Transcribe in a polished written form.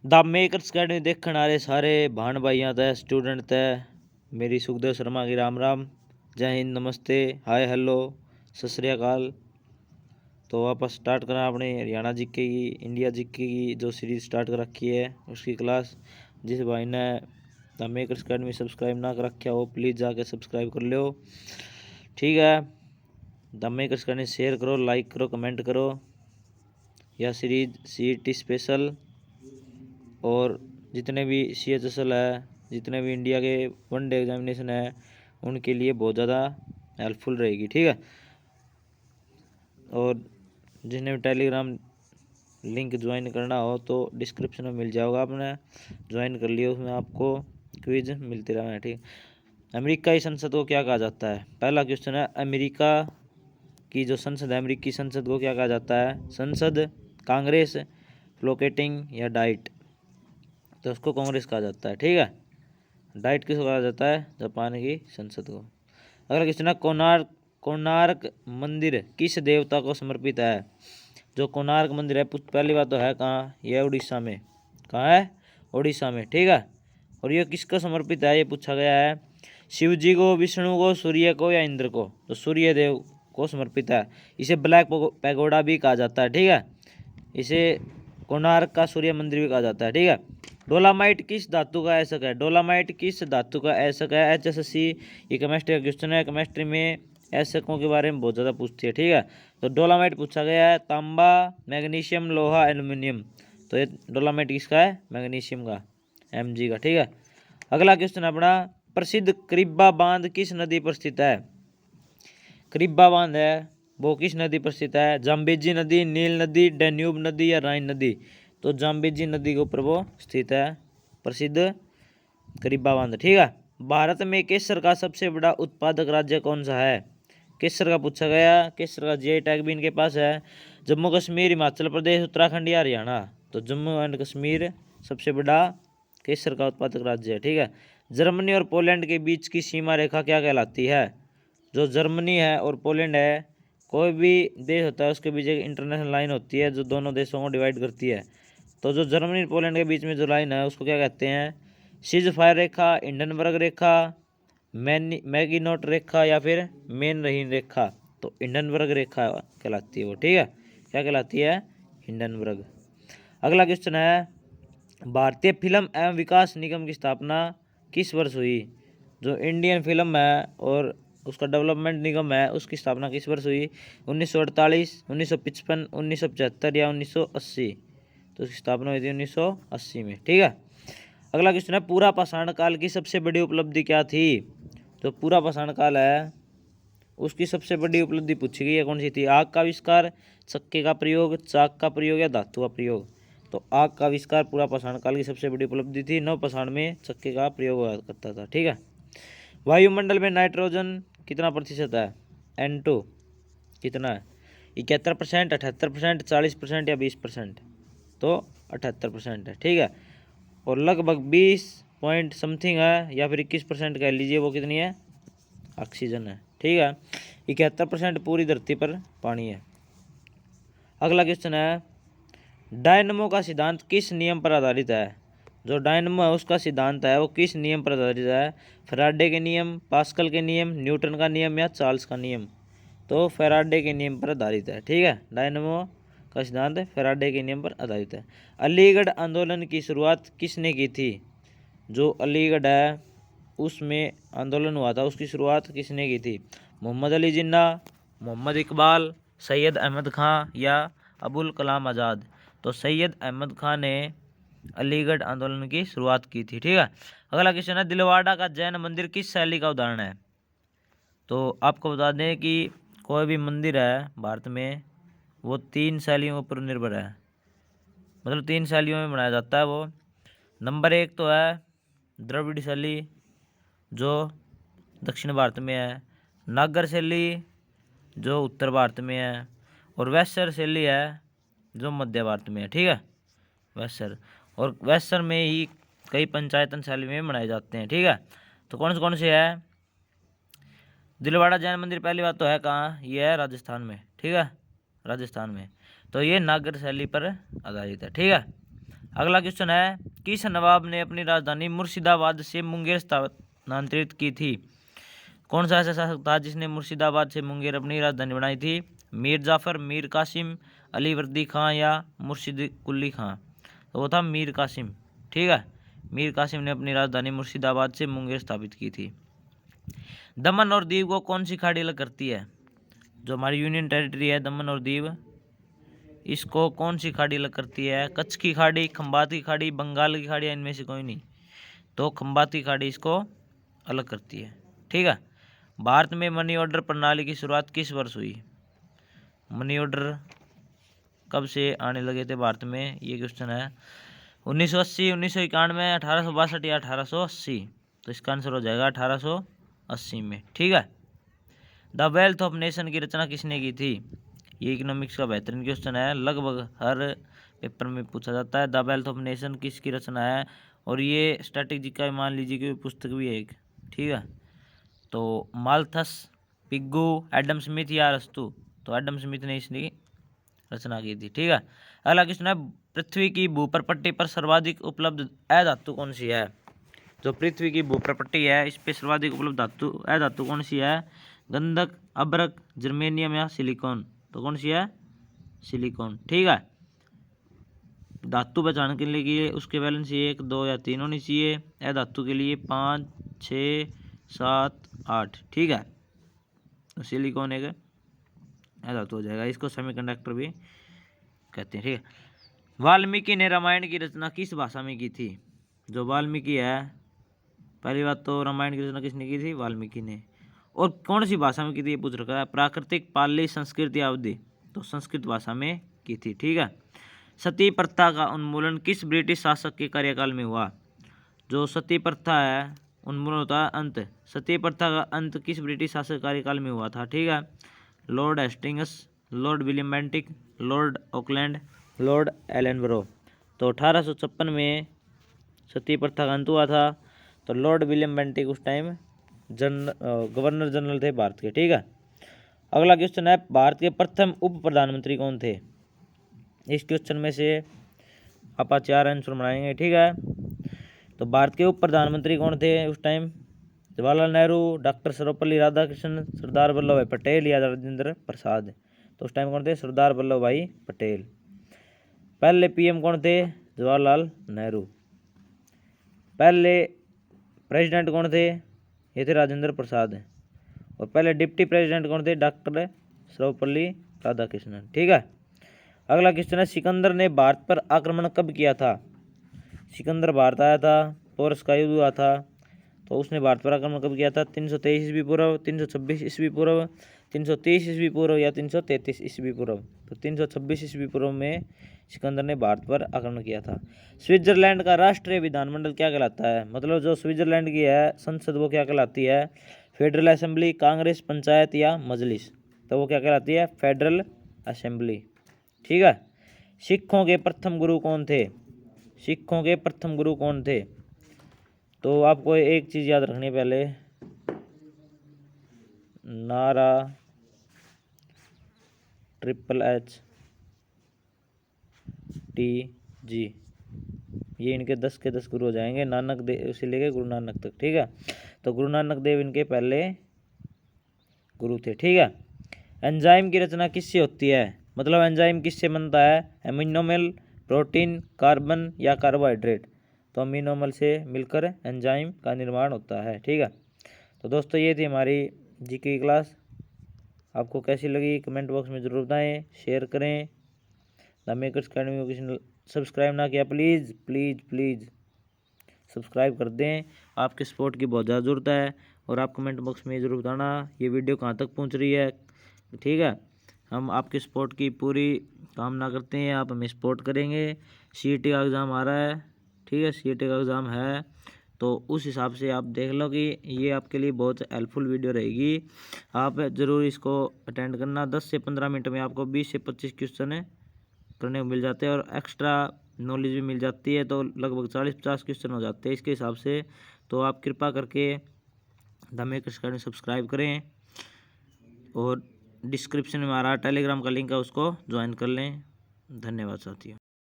The makers academy देखने वाले सारे भाण भाइयों तय स्टूडेंट तय मेरी सुखदेव शर्मा की राम राम, जय हिंद, नमस्ते, हाय, हेलो, सत श्री अकाल। तो वापस स्टार्ट करा अपने हरियाणा जीके की, इंडिया जीके की जो सीरीज स्टार्ट कर रखी है उसकी क्लास। जिस भाई ने द मेकर्स अकेडमी सब्सक्राइब ना कर रखा हो प्लीज़ जाके सब्सक्राइब कर लो, ठीक है। द मेकर्स अकेडमी शेयर करो, लाइक करो, कमेंट करो। यह सीरीज CET स्पेशल और जितने भी CHSL है, जितने भी इंडिया के वनडे एग्जामिनेशन है उनके लिए बहुत ज़्यादा हेल्पफुल रहेगी, ठीक है। और जिसने भी टेलीग्राम लिंक ज्वाइन करना हो तो डिस्क्रिप्शन में मिल जाएगा, आपने ज्वाइन कर लिया, उसमें आपको क्विज मिलती रहा है, ठीक। अमेरिका की संसद को क्या कहा जाता है? पहला क्वेश्चन है, अमेरिका की जो संसद है, अमेरिकी संसद को क्या कहा जाता है? संसद, कांग्रेस, फ्लोकेटिंग या डाइट? तो उसको कांग्रेस कहा जाता है, ठीक है। डाइट किसको कहा जाता है? जापान की संसद को। अगला क्वेश्चन है, कोणार्क मंदिर किस देवता को समर्पित है? जो कोणार्क मंदिर है, पहली बात तो है कहाँ? यह उड़ीसा में। कहाँ है? उड़ीसा में, ठीक है। और ये किसको समर्पित है? ये पूछा गया है शिव जी को, विष्णु को, सूर्य को या इंद्र को? तो सूर्य देव को समर्पित है। इसे ब्लैक पैगोडा भी कहा जाता है, ठीक है। इसे कोणार्क का सूर्य मंदिर भी कहा जाता है, ठीक है। डोलामाइट किस धातु का ऐसक है? डोलामाइट किस धातु का ऐसक है? HSC ये केमिस्ट्री का क्वेश्चन है। केमिस्ट्री में ऐसकों के बारे में बहुत ज़्यादा पूछती है, ठीक है। तो डोलामाइट पूछा गया है, तांबा, मैग्नीशियम, लोहा, एल्यूमिनियम। तो ये डोलामाइट किसका है? मैग्नीशियम का, Mg का, ठीक है। अगला क्वेश्चन अपना, प्रसिद्ध करीबा बांध किस नदी पर स्थित है? करीबा बांध है वो किस नदी पर स्थित है? जाम्बेजी नदी, नील नदी, डैन्यूब नदी या राइन नदी? तो जाम्बेजी नदी के ऊपर वो स्थित है, प्रसिद्ध करीबा बांध, ठीक है। भारत में केसर का सबसे बड़ा उत्पादक राज्य कौन सा है? केसर का पूछा गया, केसर का GI टैग भी इनके पास है। जम्मू कश्मीर, हिमाचल प्रदेश, उत्तराखंड या हरियाणा? तो जम्मू एंड कश्मीर सबसे बड़ा केसर का उत्पादक राज्य है, ठीक है। जर्मनी और पोलैंड के बीच की सीमा रेखा क्या कहलाती है? जो जर्मनी है और पोलैंड है, कोई भी देश होता है उसके बीच एक इंटरनेशनल लाइन होती है जो दोनों देशों को डिवाइड करती है। तो जो जर्मनी और पोलैंड के बीच में जो लाइन है उसको क्या कहते हैं? सीज फायर रेखा, हिंडनबर्ग रेखा, मैगिनोट रेखा या फिर मेन रहीन रेखा? तो हिंडनबर्ग रेखा कहलाती है वो, ठीक है। क्या कहलाती है? हिंडनबर्ग। अगला क्वेश्चन है, भारतीय फिल्म एवं विकास निगम की स्थापना किस वर्ष हुई? जो इंडियन फिल्म है और उसका डेवलपमेंट निगम है उसकी स्थापना किस वर्ष हुई? 1948, 1955, 1975 या 1980? तो उसकी स्थापना हुई थी 1980 में, ठीक है। अगला क्वेश्चन है, पूरा पाषाण काल की सबसे बड़ी उपलब्धि क्या थी? जो पूरा पाषाण काल है उसकी सबसे बड़ी उपलब्धि पूछी गई है, कौन सी थी? आग का आविष्कार, चक्के का प्रयोग, चाक का प्रयोग या धातु का प्रयोग? तो आग का आविष्कार पूरा पाषाण काल की सबसे बड़ी उपलब्धि थी। नव पाषाण में चक्के का प्रयोग हुआ करता था, ठीक है। वायुमंडल में नाइट्रोजन कितना प्रतिशत है? N2 कितना है? 71%, 78%, 40% या 20%? तो 78% है, ठीक है। और लगभग 20 पॉइंट समथिंग है या फिर 21% कह लीजिए, वो कितनी है? ऑक्सीजन है, ठीक है। 71% पूरी धरती पर पानी है। अगला क्वेश्चन है, डायनमो का सिद्धांत किस नियम पर आधारित है? जो डायनमो है उसका सिद्धांत है वो किस नियम पर आधारित है? फैराडे के नियम, पास्कल के नियम, न्यूटन का नियम या चार्ल्स का नियम? तो फैराडे के नियम पर आधारित है, ठीक है। डायनमो का सिद्धांत फैराडे के नियम पर आधारित है। अलीगढ़ आंदोलन की शुरुआत किसने की थी? जो अलीगढ़ है उसमें आंदोलन हुआ था उसकी शुरुआत किसने की थी? मोहम्मद अली जिन्ना, मोहम्मद इकबाल, सैयद अहमद खां या अबुल कलाम आज़ाद? तो सैयद अहमद खां ने अलीगढ़ आंदोलन की शुरुआत की थी, ठीक है। अगला क्वेश्चन है, दिलवाड़ा का जैन मंदिर किस शैली का उदाहरण है? तो आपको बता दें कि कोई भी मंदिर है भारत में वो 3 शैलियों के ऊपर निर्भर है, मतलब 3 शैलियों में बनाया जाता है वो। नंबर 1 तो है द्रविड़ शैली जो दक्षिण भारत में है, नागर शैली जो उत्तर भारत में है, और वैश्यर शैली है जो मध्य भारत में है, ठीक है। वैश्यर, और वैश्यर में ही कई पंचायतन शैली में बनाए जाते हैं, ठीक है। तो कौन से है? दिलवाड़ा जैन मंदिर पहली बात तो है कहाँ? ये है राजस्थान में, ठीक है, राजस्थान में। तो ये नागर शैली पर आधारित है, ठीक है। अगला क्वेश्चन है, किस नवाब ने अपनी राजधानी मुर्शिदाबाद से मुंगेर स्थानांतरित की थी? कौन सा ऐसा शासक था जिसने मुर्शिदाबाद से मुंगेर अपनी राजधानी बनाई थी? मीर जाफर, मीर कासिम, अलीवर्दी खां या मुर्शिद कुली खां? तो वो था मीर कासिम। ठीक है, मीर कासिम ने अपनी राजधानी मुर्शिदाबाद से मुंगेर स्थापित की थी। दमन और दीव को कौन सी खाड़ी अलग करती है? जो हमारी यूनियन टेरिटरी है दमन और दीव, इसको कौन सी खाड़ी अलग करती है? कच्छ की खाड़ी, खंबात की खाड़ी, बंगाल की खाड़ी, इनमें से कोई नहीं। तो खंबात की खाड़ी इसको अलग करती है। ठीक है। भारत में मनी ऑर्डर प्रणाली की शुरुआत किस वर्ष हुई? मनी ऑर्डर कब से आने लगे थे भारत में, ये क्वेश्चन है। 1980, 1991, 1862 या 1880? तो इसका आंसर हो जाएगा 1880 में। ठीक है। द वेल्थ ऑफ नेशन की रचना किसने की थी? ये इकोनॉमिक्स का बेहतरीन क्वेश्चन है, लगभग हर पेपर में पूछा जाता है। द वेल्थ ऑफ नेशन किसकी रचना है? और ये स्ट्रैटेजी का मान लीजिए कि पुस्तक भी है एक। ठीक है। तो माल्थस, पिग्गू, एडम स्मिथ या अरस्तु? तो एडम स्मिथ ने इसकी रचना की थी। ठीक है। अगला क्वेश्चन है, पृथ्वी की भूप्रपट्टी पर सर्वाधिक उपलब्ध अधातु कौन सी है? जो पृथ्वी की भूप्रपट्टी है इस पे सर्वाधिक उपलब्ध धातु अधातु कौन सी है? गंधक, अभ्रक, जर्मेनियम या सिलिकॉन? तो कौन सी है? सिलिकॉन। ठीक है। धातु पहचान के लिए उसके वैलेंसी 1, 2 या 3 होनी चाहिए। अधातु के लिए 5, 6, 7, 8। ठीक है। तो सिलिकॉन एक अधातु हो जाएगा, इसको सेमीकंडक्टर भी कहते हैं। ठीक है। वाल्मीकि ने रामायण की रचना किस भाषा में की थी? जो वाल्मीकि है, पहली बात तो रामायण की रचना किसने की थी? वाल्मीकि ने। और कौन सी भाषा में की थी ये पूछ रखा है। प्राकृतिक, पाली, संस्कृत या अवधि? तो संस्कृत भाषा में की थी। ठीक है। सती प्रथा का उन्मूलन किस ब्रिटिश शासक के कार्यकाल में हुआ? जो सती प्रथा है उन्मूलन होता है अंत, सती प्रथा का अंत किस ब्रिटिश शासक कार्यकाल में हुआ था? ठीक है। Lord Hastings, Lord William Bentinck, Lord Auckland, Lord Ellenborough? तो 1856 में सती प्रथा का अंत हुआ था। तो लॉर्ड विलियम बेंटिक उस टाइम गवर्नर जनरल थे भारत के। ठीक है। अगला क्वेश्चन है, भारत के प्रथम उप प्रधानमंत्री कौन थे? इस क्वेश्चन में से आप 4 आंसर बनाएंगे। ठीक है। तो भारत के उप प्रधानमंत्री कौन थे उस टाइम? जवाहरलाल नेहरू, डॉक्टर सर्वपल्ली राधाकृष्णन, सरदार वल्लभ भाई पटेल या राजेंद्र प्रसाद? तो उस टाइम कौन थे? सरदार वल्लभ भाई पटेल। पहले पीएम कौन थे? जवाहरलाल नेहरू। पहले प्रेसिडेंट कौन थे? ये थे राजेंद्र प्रसाद। और पहले डिप्टी प्रेसिडेंट कौन थे? डॉक्टर सर्वपल्ली राधाकृष्णन। ठीक है। अगला क्वेश्चन है, सिकंदर ने भारत पर आक्रमण कब किया था? सिकंदर भारत आया था, पोरस का युद्ध हुआ था, तो उसने भारत पर आक्रमण कब किया था? 323 ईस्वी पूर्व, 326 ईस्वी पूर्व, 330 ईस्वी पूर्व या 333 ईस्वी पूर्व? तो 326 ईस्वी पूर्व में सिकंदर ने भारत पर आक्रमण किया था। स्विट्जरलैंड का राष्ट्रीय विधानमंडल क्या कहलाता है? मतलब जो स्विट्जरलैंड की है संसद वो क्या कहलाती है? फेडरल असेंबली, कांग्रेस, पंचायत या मजलिस? तो वो क्या कहलाती है? Federal assembly. ठीक है। सिखों के प्रथम गुरु कौन थे? सिखों के प्रथम गुरु कौन थे? तो आपको एक चीज याद रखनी है पहले, नारा HTG, ये इनके 10 के 10 गुरु हो जाएंगे, नानक देव से लेके गुरु नानक तक। ठीक है। तो गुरु नानक देव इनके पहले गुरु थे। ठीक है। एंजाइम की रचना किससे होती है? मतलब एंजाइम किससे बनता है? एमिनोमर, प्रोटीन, कार्बन या कार्बोहाइड्रेट? तो अमीनोमर से मिलकर एंजाइम का निर्माण होता है। ठीक है। तो दोस्तों ये थी हमारी जीके की क्लास। आपको कैसी लगी कमेंट बॉक्स में ज़रूर बताएं, शेयर करें। द मेकर्स अकेडमी को किसी ने सब्सक्राइब ना किया प्लीज़ प्लीज़ प्लीज़ सब्सक्राइब कर दें। आपके सपोर्ट की बहुत ज़्यादा ज़रूरत है। और आप कमेंट बॉक्स में ज़रूर बताना ये वीडियो कहाँ तक पहुँच रही है। ठीक है। हम आपके सपोर्ट की पूरी कामना करते हैं, आप हमें सपोर्ट करेंगे। CET का एग्ज़ाम आ रहा है। ठीक है। CET का एग्ज़ाम है तो उस हिसाब से आप देख लो कि ये आपके लिए बहुत हेल्पफुल वीडियो रहेगी। आप ज़रूर इसको अटेंड करना। 10 से 15 मिनट में आपको 20 से 25 क्वेश्चन करने को मिल जाते हैं और एक्स्ट्रा नॉलेज भी मिल जाती है। तो लगभग 40-50 क्वेश्चन हो जाते हैं इसके हिसाब से। तो आप कृपा करके द मेकर्स अकेडमी सब्सक्राइब करें और डिस्क्रिप्शन में हमारा टेलीग्राम का लिंक है उसको ज्वाइन कर लें। धन्यवाद साथियों।